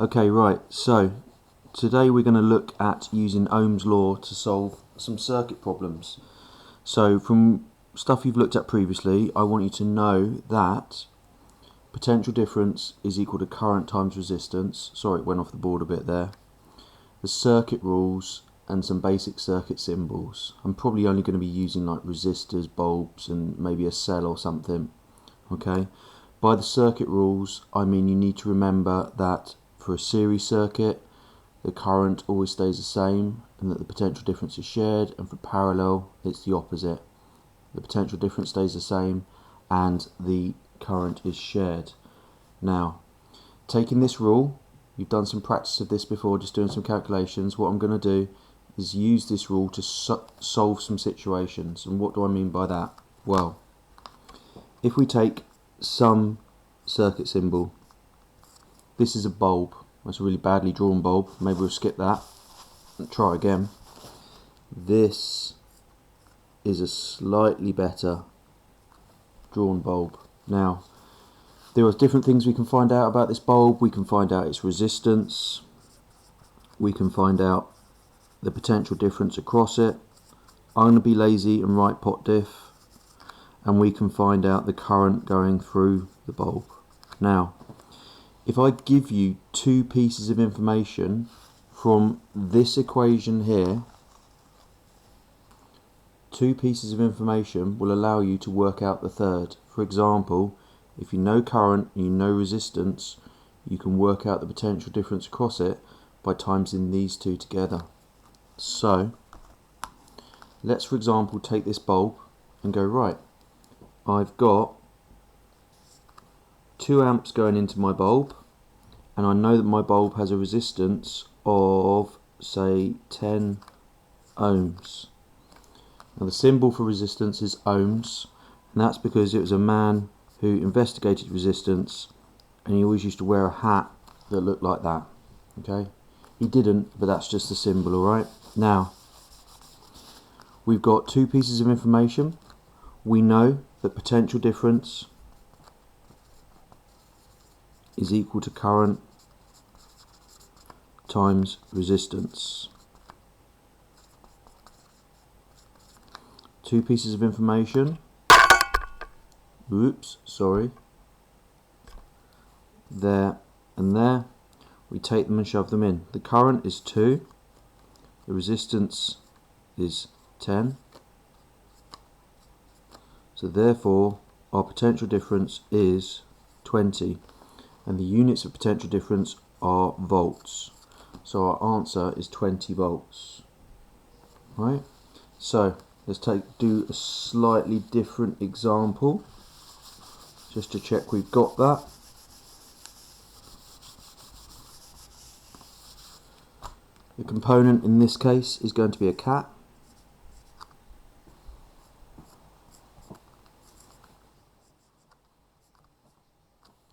Okay, right, so today we're going to look at using Ohm's law to solve some circuit problems. So from stuff you've looked at previously, I want you to know that potential difference is equal to current times resistance. Sorry, it went off the board a bit there. The circuit rules and some basic circuit symbols. I'm probably only going to be using like resistors, bulbs and maybe a cell or something. Okay, by the circuit rules I mean you need to remember that for a series circuit the current always stays the same and that the potential difference is shared, and for parallel it's the opposite. The potential difference stays the same and the current is shared. Now, taking this rule, you've done some practice of this before, just doing some calculations. What I'm going to do is use this rule to solve some situations. And what do I mean by that? Well, if we take some circuit symbol, this is a bulb. That's a really badly drawn bulb. Maybe we'll skip that and try again. This is a slightly better drawn bulb. Now, there are different things we can find out about this bulb. We can find out its resistance. We can find out the potential difference across it. I'm going to be lazy and write pot diff. And we can find out the current going through the bulb. Now, if I give you two pieces of information from this equation here, two pieces of information will allow you to work out the third. For example, if you know current and you know resistance, you can work out the potential difference across it by timesing these two together. So, let's for example take this bulb and go, right, I've got 2 amps going into my bulb, and I know that my bulb has a resistance of, say, 10 ohms. Now the symbol for resistance is ohms, and that's because it was a man who investigated resistance, and he always used to wear a hat that looked like that. Okay, he didn't, but that's just the symbol. Alright, now we've got two pieces of information. We know that potential difference is equal to current times resistance. Two pieces of information. Oops, sorry. There and there. We take them and shove them in. The current is 2. The resistance is 10. So therefore our potential difference is 20. And the units of potential difference are volts. So our answer is 20 volts. Right? So let's do a slightly different example, just to check we've got that. The component in this case is going to be a cat.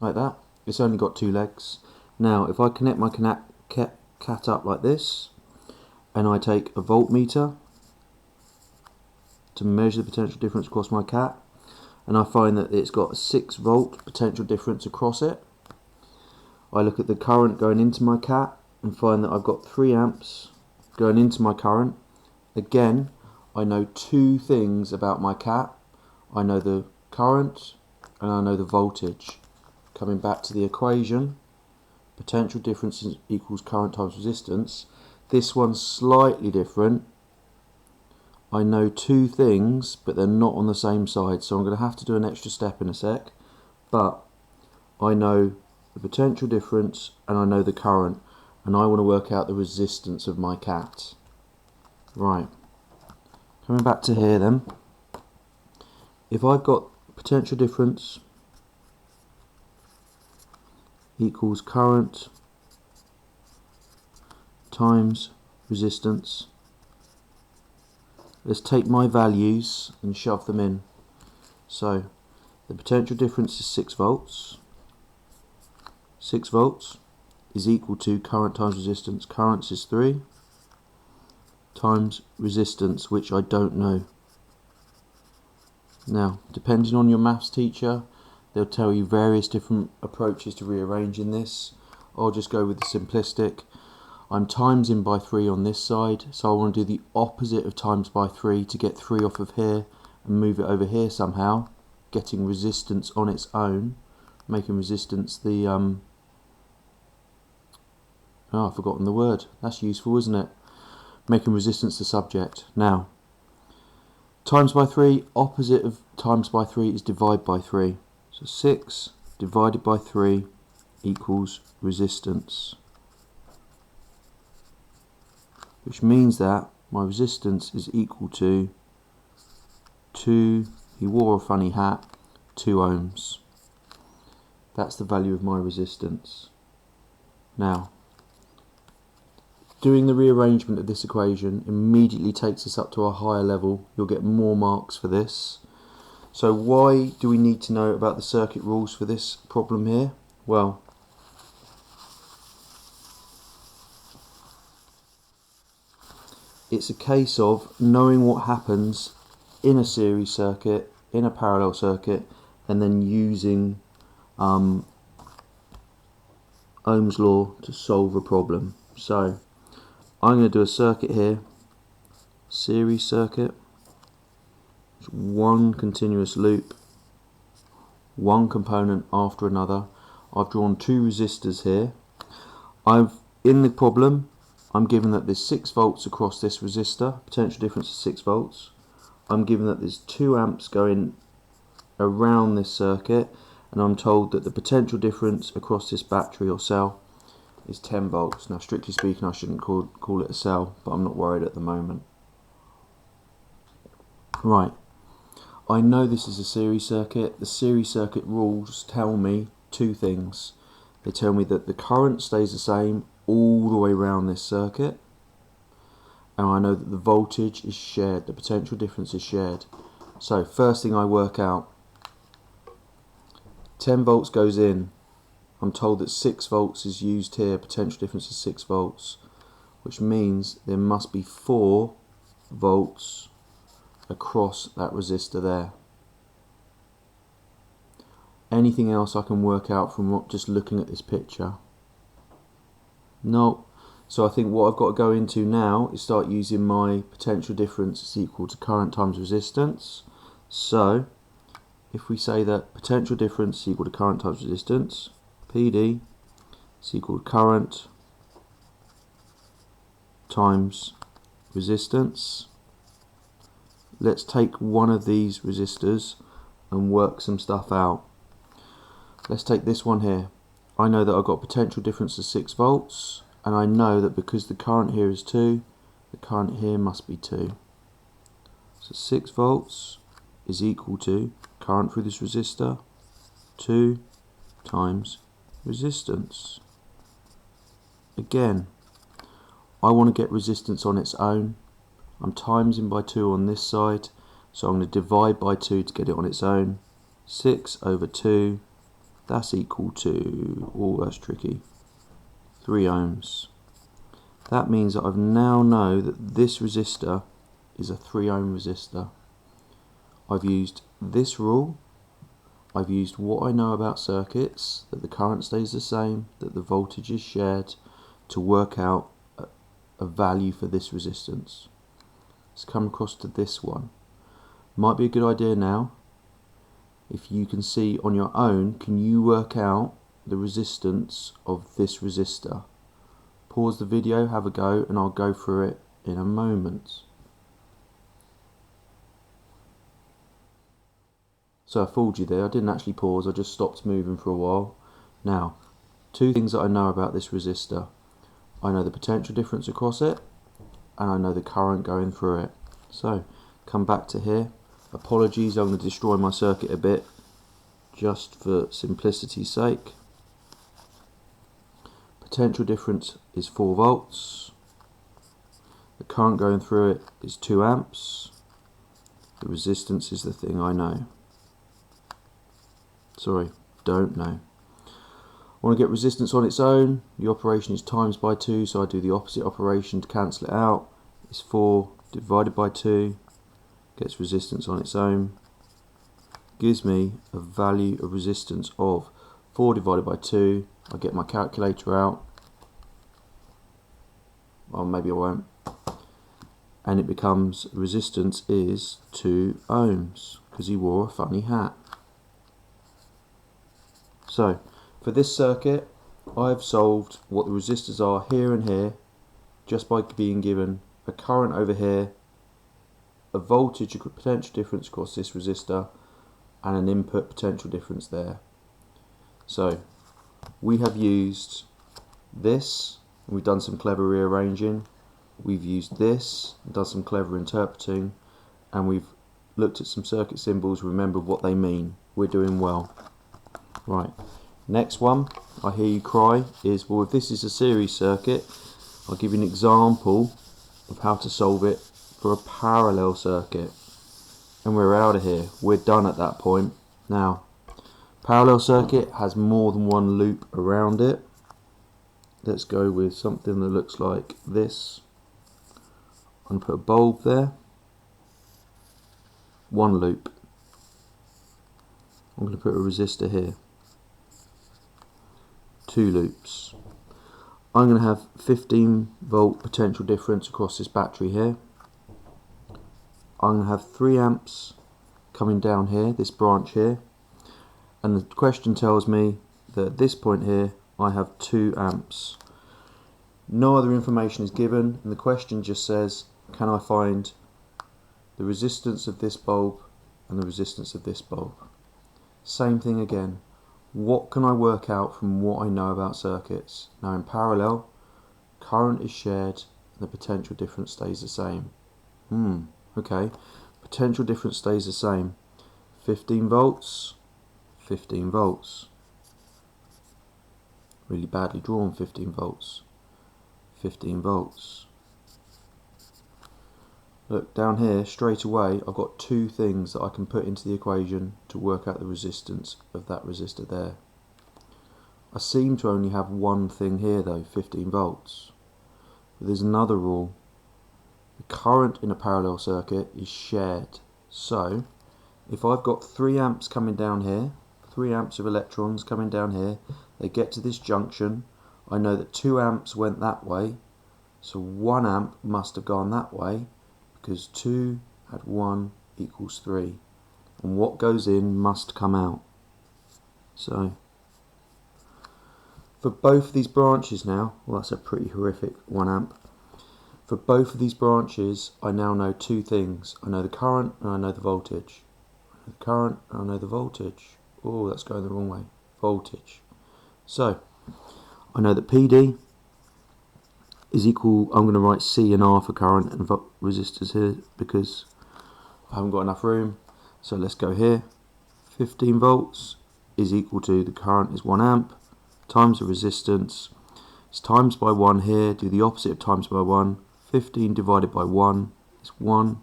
Like that. It's only got 2 legs. Now if I connect my cat up like this, and I take a voltmeter to measure the potential difference across my cat, and I find that it's got a 6 volt potential difference across it, I look at the current going into my cat and find that I've got 3 amps going into my current. Again, I know 2 things about my cat. I know the current and I know the voltage. Coming back to the equation, potential difference equals current times resistance. This one's slightly different. I know 2 things, but they're not on the same side, so I'm going to have to do an extra step in a sec. But I know the potential difference and I know the current, and I want to work out the resistance of my cat. Right, coming back to here then, if I've got potential difference equals current times resistance, let's take my values and shove them in. So the potential difference is 6 volts. 6 volts is equal to current times resistance. Current is 3 times resistance, which I don't know. Now, depending on your maths teacher, they'll tell you various different approaches to rearranging this. I'll just go with the simplistic. I'm timesing by 3 on this side, so I want to do the opposite of times by 3 to get 3 off of here and move it over here somehow, getting resistance on its own, making resistance the I've forgotten the word. That's useful, isn't it? Making resistance the subject. Now, times by 3, opposite of times by 3 is divide by 3. So 6 divided by 3 equals resistance. Which means that my resistance is equal to 2, he wore a funny hat, 2 ohms. That's the value of my resistance. Now, doing the rearrangement of this equation immediately takes us up to a higher level. You'll get more marks for this. So why do we need to know about the circuit rules for this problem here? Well, it's a case of knowing what happens in a series circuit, in a parallel circuit, and then using Ohm's law to solve a problem. So I'm going to do a circuit here, series circuit. It's one continuous loop, one component after another. I've drawn 2 resistors here. In the problem, I'm given that there's 6 volts across this resistor, potential difference is 6 volts. I'm given that there's 2 amps going around this circuit, and I'm told that the potential difference across this battery or cell is 10 volts. Now, strictly speaking, I shouldn't call it a cell, but I'm not worried at the moment. Right, I know this is a series circuit. The series circuit rules tell me 2 things. They tell me that the current stays the same all the way around this circuit, and I know that the voltage is shared, the potential difference is shared. So first thing I work out, 10 volts goes in. I'm told that 6 volts is used here, potential difference is 6 volts, which means there must be 4 volts across that resistor there. Anything else I can work out from just looking at this picture? No. So I think what I've got to go into now is start using my potential difference is equal to current times resistance. So if we say that potential difference is equal to current times resistance, PD is equal to current times resistance. Let's take one of these resistors and work some stuff out. Let's take this one here. I know that I've got potential difference of 6 volts, and I know that because the current here is 2, the current here must be 2. So 6 volts is equal to current through this resistor, 2 times resistance. Again, I want to get resistance on its own. I'm timesing by 2 on this side, so I'm going to divide by 2 to get it on its own. 6 over 2, that's equal to, oh that's tricky, 3 ohms. That means that I now know that this resistor is a 3 ohm resistor. I've used this rule, I've used what I know about circuits, that the current stays the same, that the voltage is shared, to work out a value for this resistance. Let's come across to this one. Might be a good idea now, if you can see on your own, can you work out the resistance of this resistor? Pause the video, have a go, and I'll go through it in a moment. So I fooled you there, I didn't actually pause, I just stopped moving for a while. Now, 2 things that I know about this resistor. I know the potential difference across it, and I know the current going through it. So, come back to here. Apologies, I'm going to destroy my circuit a bit, just for simplicity's sake. Potential difference is 4 volts. The current going through it is 2 amps. The resistance is the thing I know. Sorry, don't know. I want to get resistance on its own. The operation is times by 2, so I do the opposite operation to cancel it out. It's 4 divided by 2, gets resistance on its own, gives me a value of resistance of 4 divided by 2, I get my calculator out. Well, maybe I won't. And it becomes resistance is 2 ohms because he wore a funny hat. So for this circuit, I've solved what the resistors are here and here just by being given a current over here, a voltage, a potential difference across this resistor, and an input potential difference there. So we have used this, and we've done some clever rearranging. We've used this, and done some clever interpreting, and we've looked at some circuit symbols, remembered what they mean. We're doing well. Right, next one, I hear you cry, is, well, if this is a series circuit, I'll give you an example of how to solve it for a parallel circuit. And we're out of here. We're done at that point. Now, parallel circuit has more than one loop around it. Let's go with something that looks like this. I'm going to put a bulb there. One loop. I'm going to put a resistor here. 2 loops. I'm going to have 15 volt potential difference across this battery here. I'm going to have 3 amps coming down here, this branch here, and the question tells me that at this point here I have 2 amps. No other information is given, and the question just says, can I find the resistance of this bulb and the resistance of this bulb? Same thing again. What can I work out from what I know about circuits? Now in parallel, current is shared and the potential difference stays the same. Okay, potential difference stays the same. 15 volts, 15 volts. Really badly drawn 15 volts. 15 volts. Look, down here, straight away, I've got 2 things that I can put into the equation to work out the resistance of that resistor there. I seem to only have one thing here though, 15 volts. But there's another rule. The current in a parallel circuit is shared. So, if I've got 3 amps coming down here, 3 amps of electrons coming down here, they get to this junction, I know that 2 amps went that way, so 1 amp must have gone that way, because 2 add 1 equals 3. And what goes in must come out. So, for both of these branches now, well, that's a pretty horrific 1 amp. For both of these branches, I now know 2 things. I know the current and I know the voltage. I know the current and I know the voltage. Oh, that's going the wrong way. Voltage. So, I know that PD is equal, I'm going to write C and R for current and resistors here because I haven't got enough room. So let's go here. 15 volts is equal to, the current is 1 amp times the resistance. It's times by 1 here, do the opposite of times by 1. 15 divided by 1 is 1.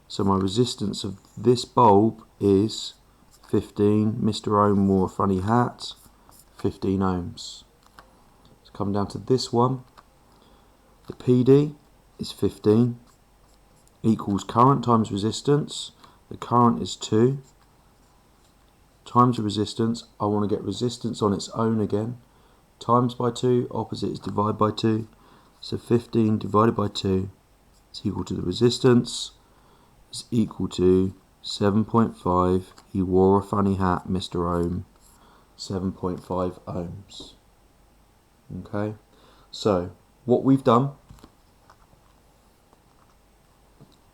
So my resistance of this bulb is 15. Mr. Ohm wore a funny hat. 15 ohms. Let's come down to this one. The PD is 15 equals current times resistance. The current is 2 times the resistance. I want to get resistance on its own again. Times by 2, opposite is divide by 2. So 15 divided by 2 is equal to the resistance is equal to 7.5. He wore a funny hat, Mr. Ohm. 7.5 ohms. Okay, so what we've done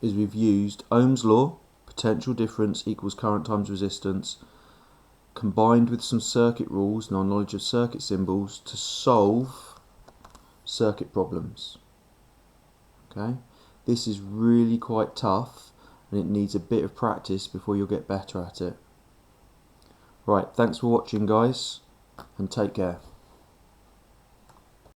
is we've used Ohm's law, potential difference equals current times resistance, combined with some circuit rules and our knowledge of circuit symbols to solve circuit problems. Okay, this is really quite tough and it needs a bit of practice before you'll get better at it. Right, thanks for watching guys, and take care.